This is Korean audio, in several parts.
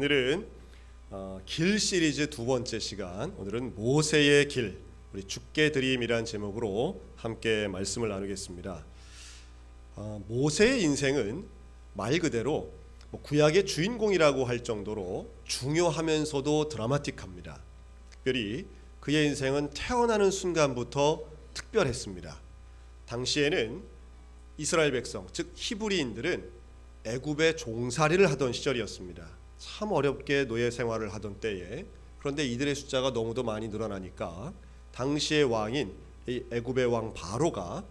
오늘은 길 시리즈 두 번째 시간, 오늘은 모세의 길, 우리 주께 드림이란 제목으로 함께 말씀을 나누겠습니다. 모세의 인생은 말 그대로 구약의 주인공이라고 할 정도로 중요하면서도 드라마틱합니다. 특별히 그의 인생은 태어나는 순간부터 특별했습니다. 당시에는 이스라엘 백성, 즉 히브리인들은 애굽의 종살이를 하던 시절이었습니다. 참 어렵게 노예 생활을 하던 때에, 그런데 이들의 숫자가 너무도 많이 늘어나니까 당시의 왕인 이 애굽의 왕 바로가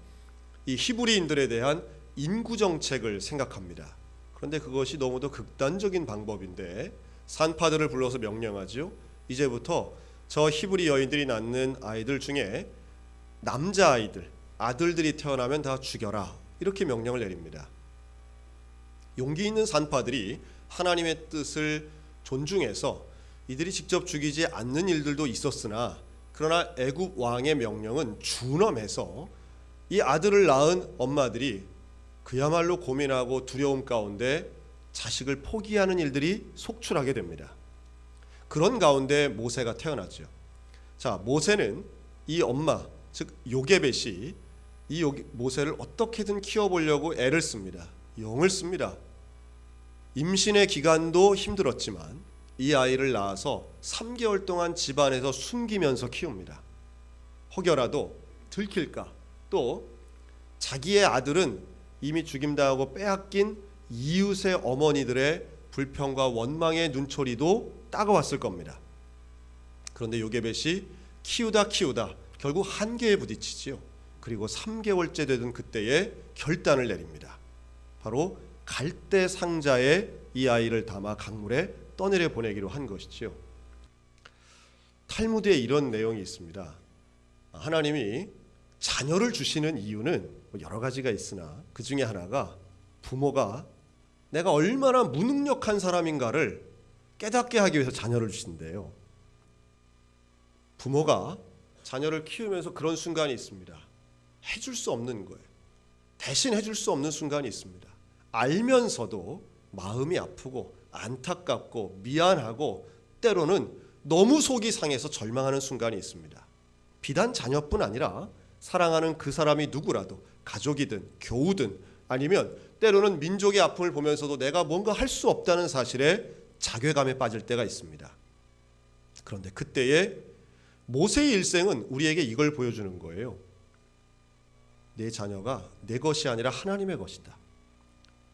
이 히브리인들에 대한 인구 정책을 생각합니다. 그런데 그것이 너무도 극단적인 방법인데 산파들을 불러서 명령하죠. 이제부터 저 히브리 여인들이 낳는 아이들 중에 남자아이들, 아들들이 태어나면 다 죽여라, 이렇게 명령을 내립니다. 용기 있는 산파들이 하나님의 뜻을 존중해서 이들이 직접 죽이지 않는 일들도 있었으나, 그러나 애굽 왕의 명령은 준엄해서 이 아들을 낳은 엄마들이 그야말로 고민하고 두려움 가운데 자식을 포기하는 일들이 속출하게 됩니다. 그런 가운데 모세가 태어나죠. 자, 모세는 이 엄마, 즉 요게벳이 이 모세를 어떻게든 키워보려고 애를 씁니다. 영을 씁니다. 임신의 기간도 힘들었지만 이 아이를 낳아서 3개월 동안 집안에서 숨기면서 키웁니다. 혹여라도 들킬까, 또 자기의 아들은 이미 죽임당하고 빼앗긴 이웃의 어머니들의 불평과 원망의 눈초리도 따가웠을 겁니다. 그런데 요게벳이 키우다 결국 한계에 부딪히지요. 그리고 3개월째 되던 그때에 결단을 내립니다. 바로 갈대 상자에 이 아이를 담아 강물에 떠내려 보내기로 한 것이지요. 탈무드에 이런 내용이 있습니다. 하나님이 자녀를 주시는 이유는 여러 가지가 있으나 그 중에 하나가 부모가 내가 얼마나 무능력한 사람인가를 깨닫게 하기 위해서 자녀를 주신대요. 부모가 자녀를 키우면서 그런 순간이 있습니다. 해줄 수 없는 거예요. 대신 해줄 수 없는 순간이 있습니다. 알면서도 마음이 아프고 안타깝고 미안하고 때로는 너무 속이 상해서 절망하는 순간이 있습니다. 비단 자녀뿐 아니라 사랑하는 그 사람이 누구라도, 가족이든 교우든 아니면 때로는 민족의 아픔을 보면서도 내가 뭔가 할 수 없다는 사실에 자괴감에 빠질 때가 있습니다. 그런데 그때에 모세의 일생은 우리에게 이걸 보여주는 거예요. 내 자녀가 내 것이 아니라 하나님의 것이다.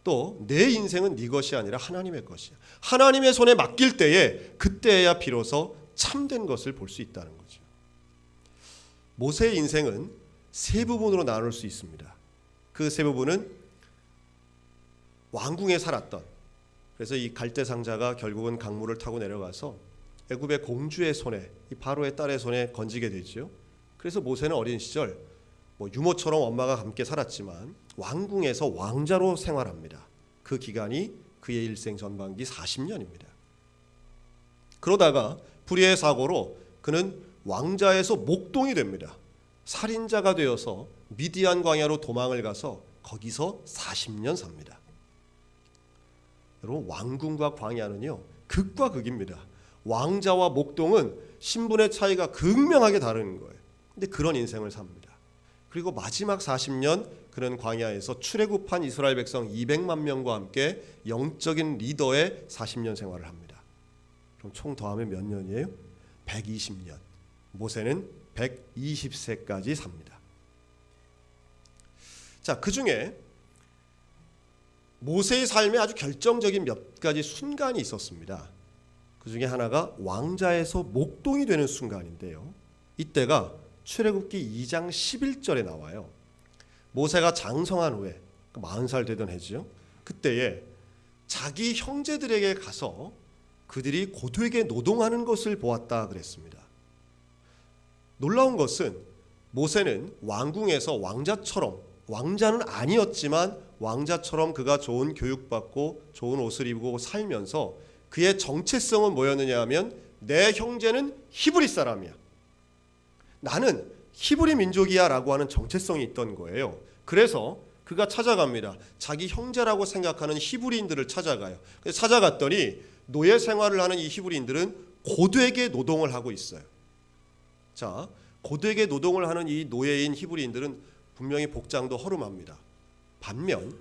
또 내 인생은 네 것이 아니라 하나님의 것이야. 하나님의 손에 맡길 때에 그때야 비로소 참된 것을 볼 수 있다는 거죠. 모세의 인생은 세 부분으로 나눌 수 있습니다. 그 세 부분은 왕궁에 살았던, 그래서 이 갈대 상자가 결국은 강물을 타고 내려가서 애굽의 공주의 손에, 이 바로의 딸의 손에 건지게 되죠. 그래서 모세는 어린 시절 유모처럼 엄마가 함께 살았지만 왕궁에서 왕자로 생활합니다. 그 기간이 그의 일생 전반기 40년입니다. 그러다가 불의의 사고로 그는 왕자에서 목동이 됩니다. 살인자가 되어서 미디안 광야로 도망을 가서 거기서 40년 삽니다. 여러분, 왕궁과 광야는요, 극과 극입니다. 왕자와 목동은 신분의 차이가 극명하게 다른 거예요. 근데 그런 인생을 삽니다. 그리고 마지막 40년 그는 광야에서 출애굽한 이스라엘 백성 200만 명과 함께 영적인 리더의 40년 생활을 합니다. 그럼 총 더하면 몇 년이에요? 120년. 모세는 120세까지 삽니다. 자, 그 중에 모세의 삶에 아주 결정적인 몇 가지 순간이 있었습니다. 그 중에 하나가 왕자에서 목동이 되는 순간인데요. 이때가 출애굽기 2장 11절에 나와요. 모세가 장성한 후에 40살 되던 해죠. 그때에 자기 형제들에게 가서 그들이 고되게 노동하는 것을 보았다 그랬습니다. 놀라운 것은 모세는 왕궁에서 왕자처럼, 왕자는 아니었지만 왕자처럼 그가 좋은 교육받고 좋은 옷을 입고 살면서 그의 정체성은 뭐였느냐 하면 내 형제는 히브리 사람이야, 나는 히브리 민족이야 라고 하는 정체성이 있던 거예요. 그래서 그가 찾아갑니다. 자기 형제라고 생각하는 히브리인들을 찾아가요. 그래서 찾아갔더니 노예 생활을 하는 이 히브리인들은 고되게 노동을 하고 있어요. 자, 고되게 노동을 하는 이 노예인 히브리인들은 분명히 복장도 허름합니다. 반면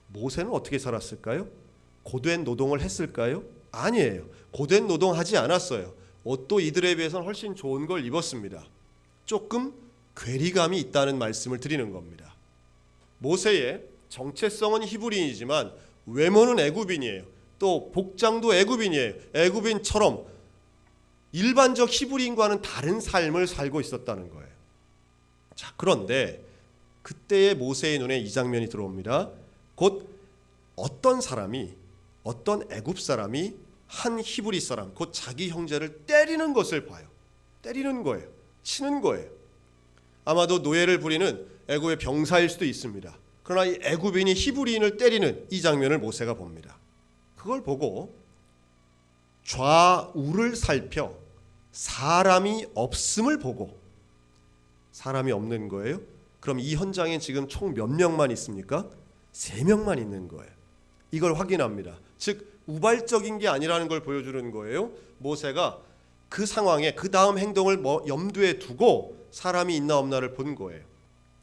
모세는 어떻게 살았을까요? 고된 노동을 했을까요? 아니에요. 고된 노동하지 않았어요. 옷도 이들에 비해서는 훨씬 좋은 걸 입었습니다. 조금 괴리감이 있다는 말씀을 드리는 겁니다. 모세의 정체성은 히브리인이지만 외모는 애굽인이에요. 또 복장도 애굽인이에요. 애굽인처럼 일반적 히브리인과는 다른 삶을 살고 있었다는 거예요. 자, 그런데 그때의 모세의 눈에 이 장면이 들어옵니다. 곧 어떤 애굽 사람이 한 히브리 사람, 곧 자기 형제를 때리는 것을 봐요. 때리는 거예요. 치는 거예요. 아마도 노예를 부리는 애굽의 병사일 수도 있습니다. 그러나 이 애굽인이 히브리인을 때리는 이 장면을 모세가 봅니다. 그걸 보고 좌우를 살펴 사람이 없음을 보고, 사람이 없는 거예요. 그럼 이 현장에 지금 총 몇 명만 있습니까? 3명만 있는 거예요. 이걸 확인합니다. 즉 우발적인 게 아니라는 걸 보여주는 거예요. 모세가 그 상황에 그 다음 행동을 염두에 두고 사람이 있나 없나를 본 거예요.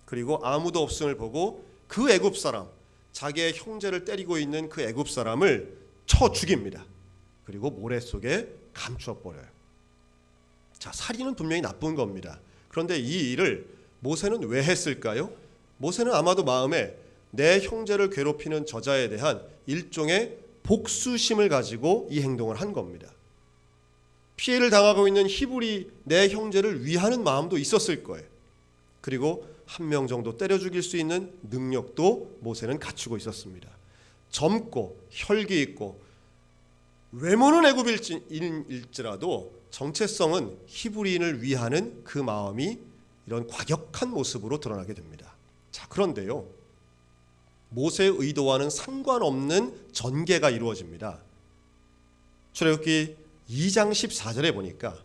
그리고 아무도 없음을 보고 그 애굽 사람, 자기의 형제를 때리고 있는 그 애굽 사람을 쳐 죽입니다. 그리고 모래 속에 감추어 버려요. 자, 살인은 분명히 나쁜 겁니다. 그런데 이 일을 모세는 왜 했을까요? 모세는 아마도 마음에 내 형제를 괴롭히는 저자에 대한 일종의 복수심을 가지고 이 행동을 한 겁니다. 피해를 당하고 있는 히브리 내 형제를 위하는 마음도 있었을 거예요. 그리고 1명 정도 때려 죽일 수 있는 능력도 모세는 갖추고 있었습니다. 젊고 혈기 있고 외모는 애굽인일지라도 정체성은 히브리인을 위하는 그 마음이 이런 과격한 모습으로 드러나게 됩니다. 자, 그런데요, 모세의 의도와는 상관없는 전개가 이루어집니다. 출애굽기 2장 14절에 보니까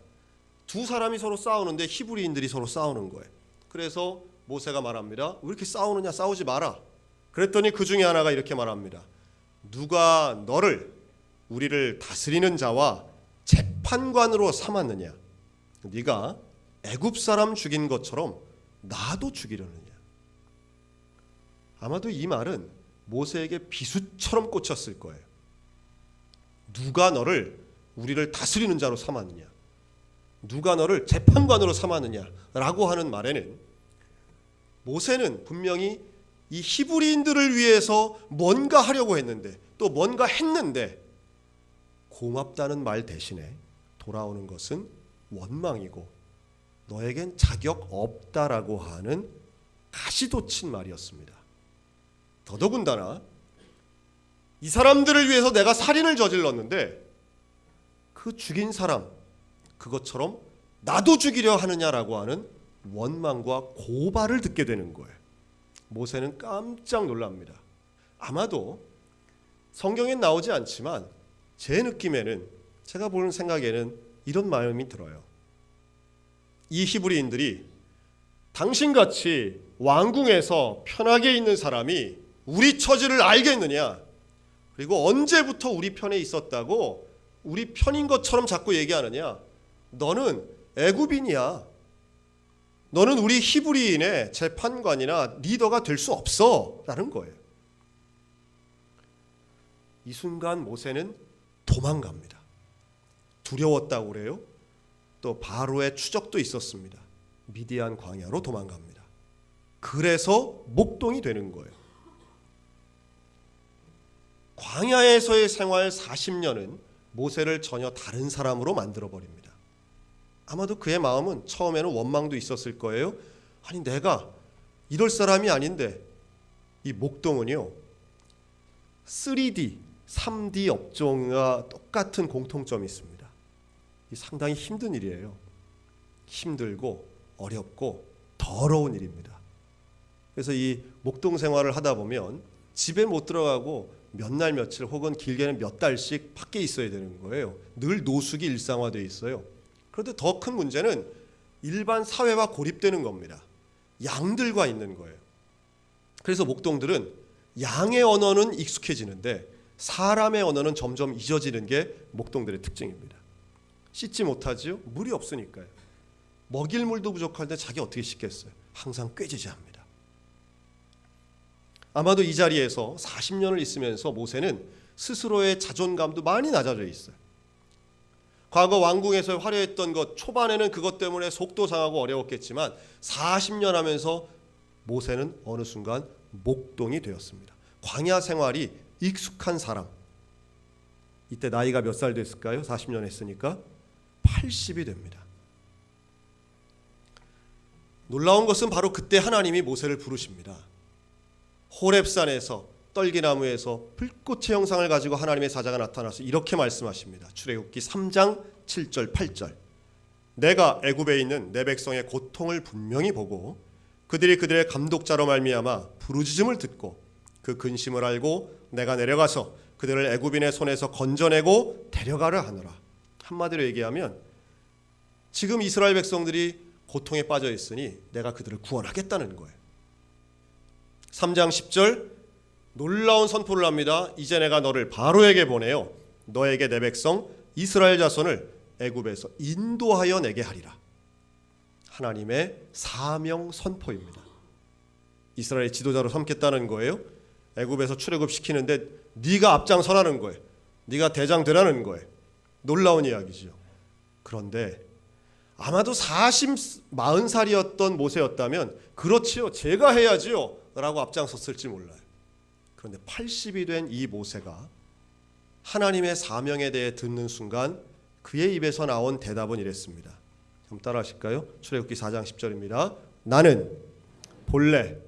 두 사람이 서로 싸우는데 히브리인들이 서로 싸우는 거예요. 그래서 모세가 말합니다. 왜 이렇게 싸우느냐? 싸우지 마라. 그랬더니 그 중에 하나가 이렇게 말합니다. 누가 너를, 우리를 다스리는 자와 재판관으로 삼았느냐? 네가 애굽 사람 죽인 것처럼 나도 죽이려느냐? 아마도 이 말은 모세에게 비수처럼 꽂혔을 거예요. 누가 너를, 우리를 다스리는 자로 삼았느냐? 누가 너를 재판관으로 삼았느냐? 라고 하는 말에는 모세는 분명히 이 히브리인들을 위해서 뭔가 하려고 했는데, 또 뭔가 했는데 고맙다는 말 대신에 돌아오는 것은 원망이고 너에겐 자격 없다라고 하는 가시돋친 말이었습니다. 더더군다나 이 사람들을 위해서 내가 살인을 저질렀는데 그 죽인 사람, 그것처럼 나도 죽이려 하느냐라고 하는 원망과 고발을 듣게 되는 거예요. 모세는 깜짝 놀랍니다. 아마도 성경엔 나오지 않지만 제 느낌에는, 제가 보는 생각에는 이런 마음이 들어요. 이 히브리인들이 당신같이 왕궁에서 편하게 있는 사람이 우리 처지를 알겠느냐? 그리고 언제부터 우리 편에 있었다고 우리 편인 것처럼 자꾸 얘기하느냐? 너는 애굽인이야. 너는 우리 히브리인의 재판관이나 리더가 될 수 없어 라는 거예요. 이 순간 모세는 도망갑니다. 두려웠다고 그래요. 또 바로의 추적도 있었습니다. 미디안 광야로 도망갑니다. 그래서 목동이 되는 거예요. 광야에서의 생활 40년은 모세를 전혀 다른 사람으로 만들어버립니다. 아마도 그의 마음은 처음에는 원망도 있었을 거예요. 아니, 내가 이럴 사람이 아닌데. 이 목동은요, 3D 업종과 똑같은 공통점이 있습니다. 이 상당히 힘든 일이에요. 힘들고 어렵고 더러운 일입니다. 그래서 이 목동 생활을 하다 보면 집에 못 들어가고 몇 날 며칠 혹은 길게는 몇 달씩 밖에 있어야 되는 거예요. 늘 노숙이 일상화되어 있어요. 그런데 더 큰 문제는 일반 사회와 고립되는 겁니다. 양들과 있는 거예요. 그래서 목동들은 양의 언어는 익숙해지는데 사람의 언어는 점점 잊어지는 게 목동들의 특징입니다. 씻지 못하지요? 물이 없으니까요. 먹일 물도 부족할 때 자기 어떻게 씻겠어요? 항상 꾀지지합니다. 아마도 이 자리에서 40년을 있으면서 모세는 스스로의 자존감도 많이 낮아져 있어요. 과거 왕궁에서 화려했던 것, 초반에는 그것 때문에 속도 상하고 어려웠겠지만 40년 하면서 모세는 어느 순간 목동이 되었습니다. 광야 생활이 익숙한 사람. 이때 나이가 몇 살 됐을까요? 40년 했으니까 80이 됩니다. 놀라운 것은 바로 그때 하나님이 모세를 부르십니다. 호렙산에서 떨기나무에서 불꽃의 형상을 가지고 하나님의 사자가 나타나서 이렇게 말씀하십니다. 출애굽기 3장 7절 8절. 내가 애굽에 있는 내 백성의 고통을 분명히 보고 그들이 그들의 감독자로 말미암아 부르짖음을 듣고 그 근심을 알고 내가 내려가서 그들을 애굽인의 손에서 건져내고 데려가려 하노라. 한마디로 얘기하면 지금 이스라엘 백성들이 고통에 빠져 있으니 내가 그들을 구원하겠다는 거예요. 3장 10절 놀라운 선포를 합니다. 이제 내가 너를 바로에게 보내어 너에게 내 백성 이스라엘 자손을 애굽에서 인도하여 내게 하리라. 하나님의 사명 선포입니다. 이스라엘의 지도자로 삼겠다는 거예요. 애굽에서 출애굽시키는데 네가 앞장서라는 거예요. 네가 대장 되라는 거예요. 놀라운 이야기죠. 그런데 아마도 40살이었던 모세였다면 그렇지요, 제가 해야지요 라고 앞장섰을지 몰라요. 그런데 80이 된 이 모세가 하나님의 사명에 대해 듣는 순간 그의 입에서 나온 대답은 이랬습니다. 그럼 따라 하실까요? 출애굽기 4장 10절입니다. 나는 본래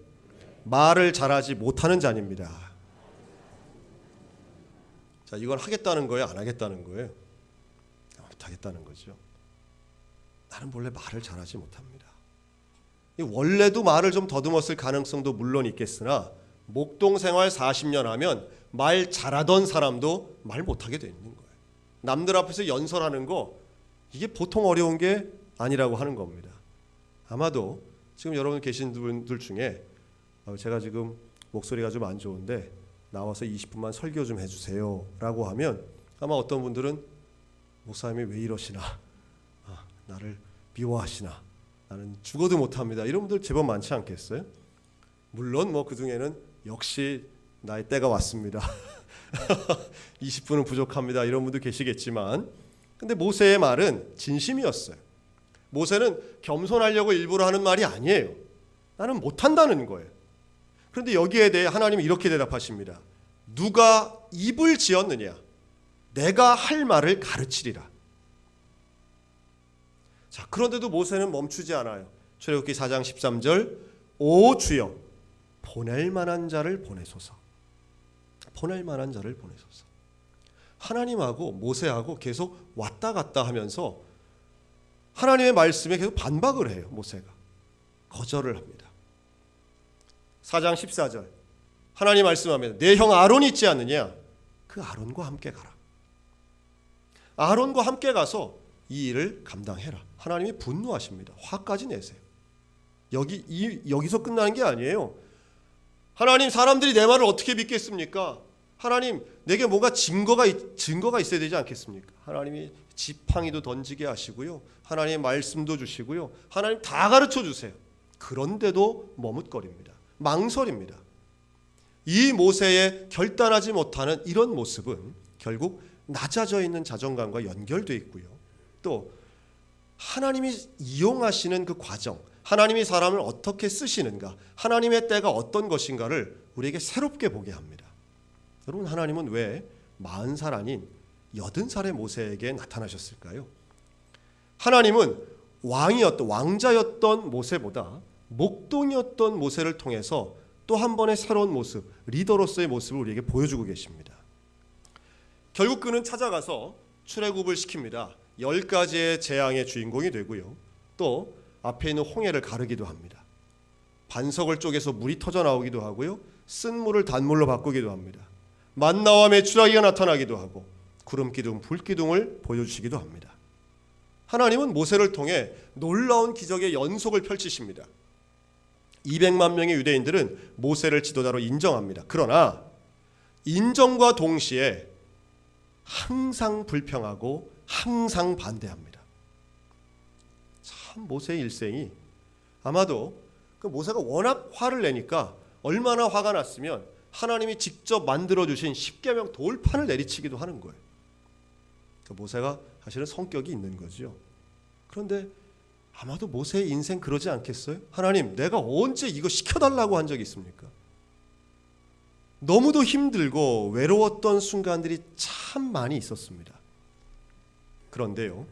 말을 잘하지 못하는 자입니다. 자, 이건 하겠다는 거예요? 안 하겠다는 거예요? 못하겠다는 거죠. 나는 본래 말을 잘하지 못합니다. 원래도 말을 좀 더듬었을 가능성도 물론 있겠으나 목동 생활 40년 하면 말 잘하던 사람도 말 못하게 되는 거예요. 남들 앞에서 연설하는 거 이게 보통 어려운 게 아니라고 하는 겁니다. 아마도 지금 여러분 계신 분들 중에 제가 지금 목소리가 좀 안 좋은데 나와서 20분만 설교 좀 해주세요 라고 하면 아마 어떤 분들은 목사님이 왜 이러시나, 나를 미워하시나, 나는 죽어도 못합니다, 이런 분들 제법 많지 않겠어요? 물론 뭐 그중에는 역시 나의 때가 왔습니다 20분은 부족합니다 이런 분도 계시겠지만, 근데 모세의 말은 진심이었어요. 모세는 겸손하려고 일부러 하는 말이 아니에요. 나는 못한다는 거예요. 그런데 여기에 대해 하나님이 이렇게 대답하십니다. 누가 입을 지었느냐? 내가 할 말을 가르치리라. 자, 그런데도 모세는 멈추지 않아요. 출애굽기 4장 13절 오 주여 보낼 만한 자를 보내소서. 보낼 만한 자를 보내소서. 하나님하고 모세하고 계속 왔다 갔다 하면서 하나님의 말씀에 계속 반박을 해요. 모세가 거절을 합니다. 4장 14절 하나님 말씀합니다. 내 형 아론이 있지 않느냐? 그 아론과 함께 가라. 아론과 함께 가서 이 일을 감당해라. 하나님이 분노하십니다. 화까지 내세요. 여기서 끝나는 게 아니에요. 하나님, 사람들이 내 말을 어떻게 믿겠습니까? 하나님, 내게 뭔가 증거가 있어야 되지 않겠습니까? 하나님이 지팡이도 던지게 하시고요, 하나님 말씀도 주시고요, 하나님 다 가르쳐 주세요. 그런데도 머뭇거립니다. 망설입니다. 이 모세의 결단하지 못하는 이런 모습은 결국 낮아져 있는 자존감과 연결되어 있고요, 또 하나님이 이용하시는 그 과정, 하나님이 사람을 어떻게 쓰시는가, 하나님의 때가 어떤 것인가를 우리에게 새롭게 보게 합니다. 여러분, 하나님은 왜 40살 아닌 80살의 모세에게 나타나셨을까요? 하나님은 왕자였던 모세보다 목동이었던 모세를 통해서 또 한 번의 새로운 모습, 리더로서의 모습을 우리에게 보여주고 계십니다. 결국 그는 찾아가서 출애굽을 시킵니다. 10가지의 재앙의 주인공이 되고요, 또 앞에 있는 홍해를 가르기도 합니다. 반석을 쪼개서 물이 터져 나오기도 하고요, 쓴 물을 단물로 바꾸기도 합니다. 만나와 메추라기가 나타나기도 하고 구름기둥, 불기둥을 보여주시기도 합니다. 하나님은 모세를 통해 놀라운 기적의 연속을 펼치십니다. 200만 명의 유대인들은 모세를 지도자로 인정합니다. 그러나 인정과 동시에 항상 불평하고 항상 반대합니다. 참 모세의 일생이 아마도 그 모세가 워낙 화를 내니까 얼마나 화가 났으면 하나님이 직접 만들어주신 십계명 돌판을 내리치기도 하는 거예요. 그 모세가 사실은 성격이 있는 거죠. 그런데 아마도 모세의 인생 그러지 않겠어요? 하나님, 내가 언제 이거 시켜달라고 한 적이 있습니까? 너무도 힘들고 외로웠던 순간들이 참 많이 있었습니다. 그런데요,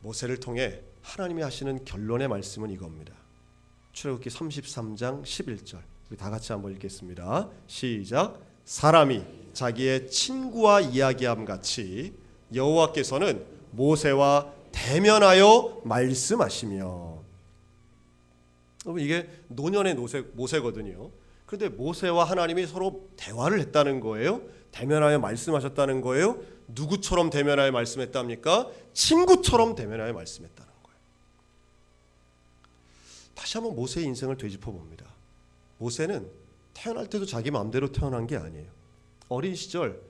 모세를 통해 하나님이 하시는 결론의 말씀은 이겁니다. 출애굽기 33장 11절, 우리 다 같이 한번 읽겠습니다. 시작. 사람이 자기의 친구와 이야기함 같이 여호와께서는 모세와 대면하여 말씀하시며. 여러분, 이게 노년의 모세거든요. 그런데 모세와 하나님이 서로 대화를 했다는 거예요. 대면하여 말씀하셨다는 거예요. 누구처럼 대면하여 말씀했답니까? 친구처럼 대면하여 말씀했다는 거예요. 다시 한번 모세의 인생을 되짚어 봅니다. 모세는 태어날 때도 자기 마음대로 태어난 게 아니에요. 어린 시절,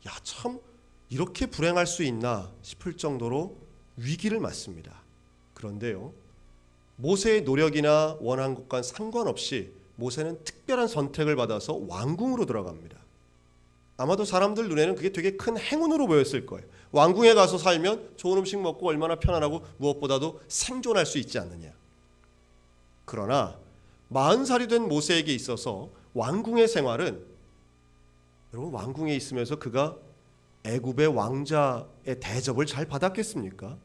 야, 참 이렇게 불행할 수 있나 싶을 정도로 위기를 맞습니다. 그런데요, 모세의 노력이나 원한 것과 상관없이 모세는 특별한 선택을 받아서 왕궁으로 들어갑니다. 아마도 사람들 눈에는 그게 되게 큰 행운으로 보였을 거예요. 왕궁에 가서 살면 좋은 음식 먹고 얼마나 편안하고 무엇보다도 생존할 수 있지 않느냐. 그러나 40살이 된 모세에게 있어서 왕궁의 생활은, 여러분, 왕궁에 있으면서 그가 애굽의 왕자의 대접을 잘 받았겠습니까?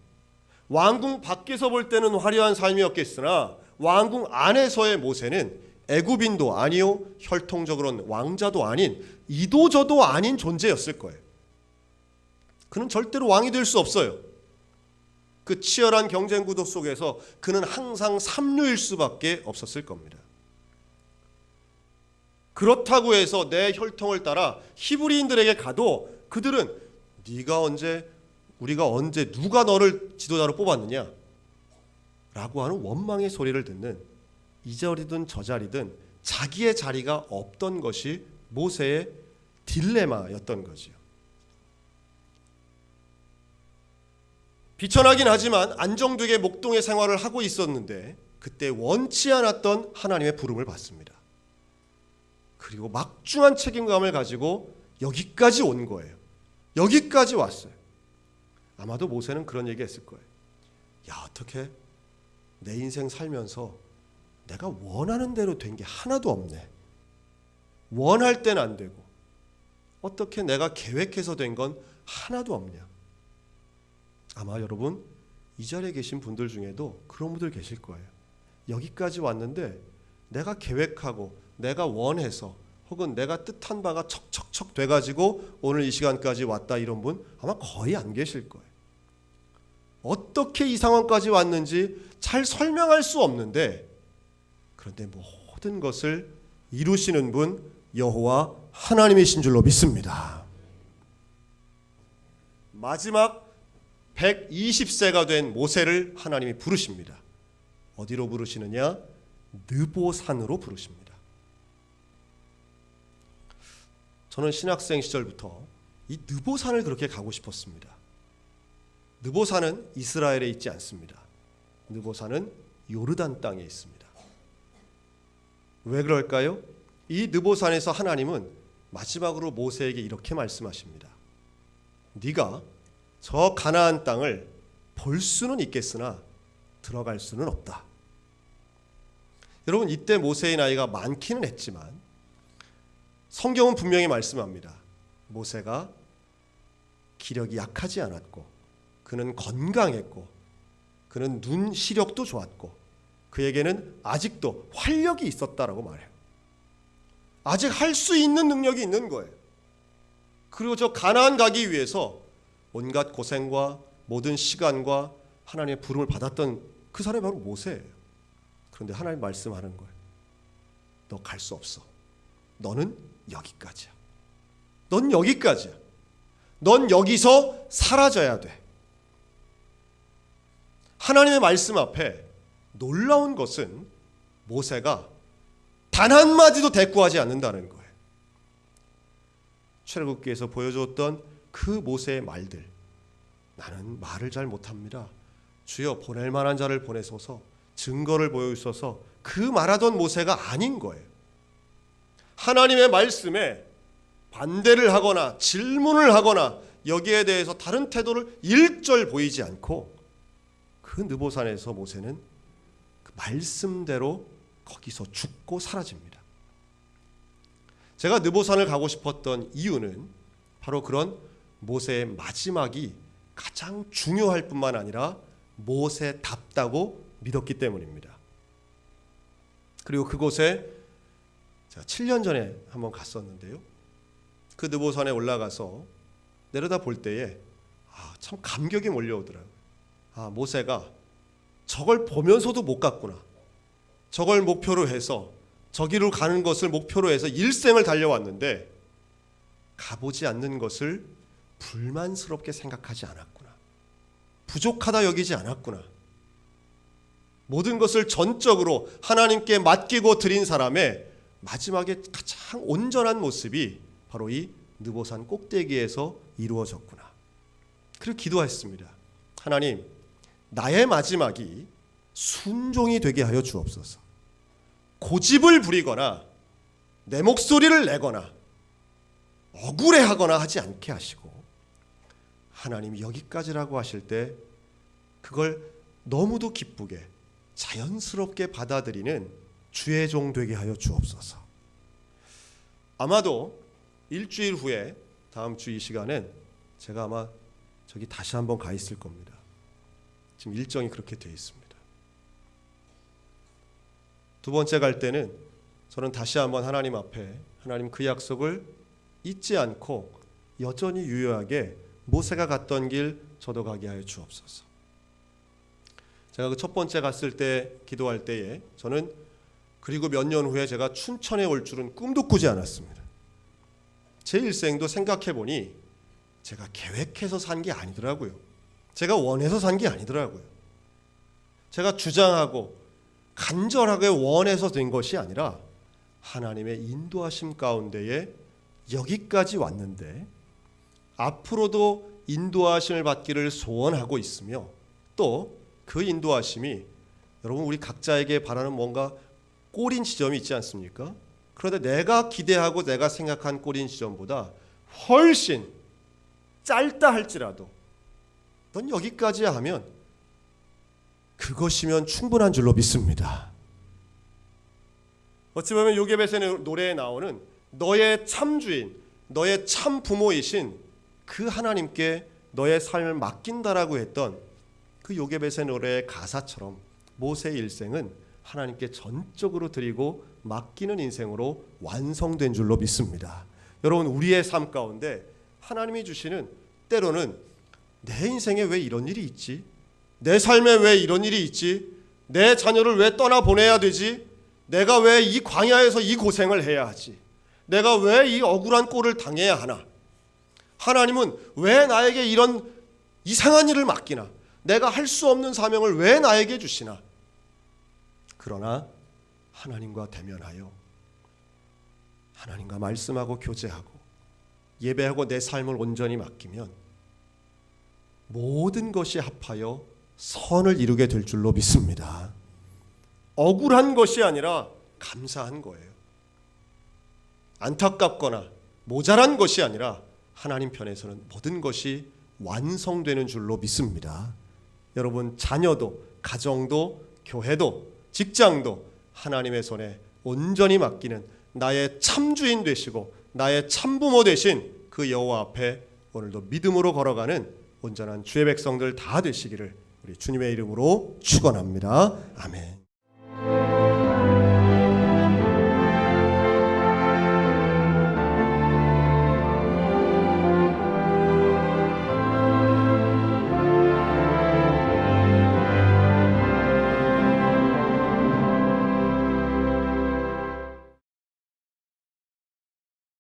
왕궁 밖에서 볼 때는 화려한 삶이었겠으나 왕궁 안에서의 모세는 애굽인도 아니요, 혈통적으로는 왕자도 아닌 이도저도 아닌 존재였을 거예요. 그는 절대로 왕이 될 수 없어요. 그 치열한 경쟁 구도 속에서 그는 항상 삼류일 수밖에 없었을 겁니다. 그렇다고 해서 내 혈통을 따라 히브리인들에게 가도 그들은 우리가 언제 누가 너를 지도자로 뽑았느냐 라고 하는 원망의 소리를 듣는, 이 자리든 저 자리든 자기의 자리가 없던 것이 모세의 딜레마였던 거지요. 비천하긴 하지만 안정되게 목동의 생활을 하고 있었는데 그때 원치 않았던 하나님의 부름을 받습니다. 그리고 막중한 책임감을 가지고 여기까지 온 거예요. 여기까지 왔어요. 아마도 모세는 그런 얘기 했을 거예요. 야, 어떻게 내 인생 살면서 내가 원하는 대로 된 게 하나도 없네. 원할 땐 안 되고 어떻게 내가 계획해서 된 건 하나도 없냐. 아마 여러분 이 자리에 계신 분들 중에도 그런 분들 계실 거예요. 여기까지 왔는데 내가 계획하고 내가 원해서 혹은 내가 뜻한 바가 척척척 돼가지고 오늘 이 시간까지 왔다, 이런 분 아마 거의 안 계실 거예요. 어떻게 이 상황까지 왔는지 잘 설명할 수 없는데, 그런데 모든 것을 이루시는 분 여호와 하나님이신 줄로 믿습니다. 마지막 120세가 된 모세를 하나님이 부르십니다. 어디로 부르시느냐? 느보산으로 부르십니다. 저는 신학생 시절부터 이 느보산을 그렇게 가고 싶었습니다. 느보산은 이스라엘에 있지 않습니다. 느보산은 요르단 땅에 있습니다. 왜 그럴까요? 이 느보산에서 하나님은 마지막으로 모세에게 이렇게 말씀하십니다. 네가 저 가나안 땅을 볼 수는 있겠으나 들어갈 수는 없다. 여러분, 이때 모세의 나이가 많기는 했지만 성경은 분명히 말씀합니다. 모세가 기력이 약하지 않았고 그는 건강했고 그는 눈 시력도 좋았고 그에게는 아직도 활력이 있었다라고 말해요. 아직 할 수 있는 능력이 있는 거예요. 그리고 저 가나안 가기 위해서 온갖 고생과 모든 시간과 하나님의 부름을 받았던 그 사람이 바로 모세예요. 그런데 하나님 말씀하는 거예요. 너 갈 수 없어. 너는 여기까지야. 넌 여기까지야. 넌 여기서 사라져야 돼. 하나님의 말씀 앞에 놀라운 것은 모세가 단 한마디도 대꾸하지 않는다는 거예요. 출애굽기에서 보여줬던 그 모세의 말들, 나는 말을 잘 못합니다. 주여 보낼 만한 자를 보내소서, 증거를 보여주소서, 그 말하던 모세가 아닌 거예요. 하나님의 말씀에 반대를 하거나 질문을 하거나 여기에 대해서 다른 태도를 일절 보이지 않고 그 느보산에서 모세는 그 말씀대로 거기서 죽고 사라집니다. 제가 느보산을 가고 싶었던 이유는 바로 그런 모세의 마지막이 가장 중요할 뿐만 아니라 모세답다고 믿었기 때문입니다. 그리고 그곳에 제가 7년 전에 한번 갔었는데요. 그 느보산에 올라가서 내려다 볼 때에 참 감격이 몰려오더라고요. 모세가 저걸 보면서도 못 갔구나. 저걸 목표로 해서 저기로 가는 것을 목표로 해서 일생을 달려왔는데 가보지 않는 것을 불만스럽게 생각하지 않았구나. 부족하다 여기지 않았구나. 모든 것을 전적으로 하나님께 맡기고 드린 사람의 마지막에 가장 온전한 모습이 바로 이 느보산 꼭대기에서 이루어졌구나. 그리고 기도했습니다. 하나님, 나의 마지막이 순종이 되게 하여 주옵소서. 고집을 부리거나 내 목소리를 내거나 억울해하거나 하지 않게 하시고, 하나님이 여기까지라고 하실 때 그걸 너무도 기쁘게 자연스럽게 받아들이는 주의 종 되게 하여 주옵소서. 아마도 일주일 후에 다음 주 이 시간엔 제가 아마 저기 다시 한번 가 있을 겁니다. 지금 일정이 그렇게 되어 있습니다. 두 번째 갈 때는 저는 다시 한번 하나님 앞에 하나님 그 약속을 잊지 않고 여전히 유효하게 모세가 갔던 길 저도 가게 하여 주옵소서. 제가 그 첫 번째 갔을 때 기도할 때에 저는 그리고 몇 년 후에 제가 춘천에 올 줄은 꿈도 꾸지 않았습니다. 제 일생도 생각해 보니 제가 계획해서 산 게 아니더라고요. 제가 원해서 산 게 아니더라고요. 제가 주장하고 간절하게 원해서 된 것이 아니라 하나님의 인도하심 가운데에 여기까지 왔는데 앞으로도 인도하심을 받기를 소원하고 있으며 또 그 인도하심이 여러분 우리 각자에게 바라는 뭔가 꼬린 지점이 있지 않습니까? 그런데 내가 기대하고 내가 생각한 꼬린 지점보다 훨씬 짧다 할지라도 넌 여기까지야 하면 그것이면 충분한 줄로 믿습니다. 어찌 보면 요게벳의 노래에 나오는 너의 참주인, 너의 참 부모이신 그 하나님께 너의 삶을 맡긴다라고 했던 그 요게벳의 노래의 가사처럼 모세의 일생은 하나님께 전적으로 드리고 맡기는 인생으로 완성된 줄로 믿습니다. 여러분 우리의 삶 가운데 하나님이 주시는 때로는 내 인생에 왜 이런 일이 있지? 내 삶에 왜 이런 일이 있지? 내 자녀를 왜 떠나보내야 되지? 내가 왜 이 광야에서 이 고생을 해야 하지? 내가 왜 이 억울한 꼴을 당해야 하나? 하나님은 왜 나에게 이런 이상한 일을 맡기나? 내가 할 수 없는 사명을 왜 나에게 주시나? 그러나 하나님과 대면하여 하나님과 말씀하고 교제하고 예배하고 내 삶을 온전히 맡기면 모든 것이 합하여 선을 이루게 될 줄로 믿습니다. 억울한 것이 아니라 감사한 거예요. 안타깝거나 모자란 것이 아니라 하나님 편에서는 모든 것이 완성되는 줄로 믿습니다. 여러분 자녀도 가정도 교회도 직장도 하나님의 손에 온전히 맡기는 나의 참주인 되시고 나의 참부모 되신 그 여호와 앞에 오늘도 믿음으로 걸어가는 온전한 주의 백성들 다 되시기를 우리 주님의 이름으로 축원합니다. 아멘.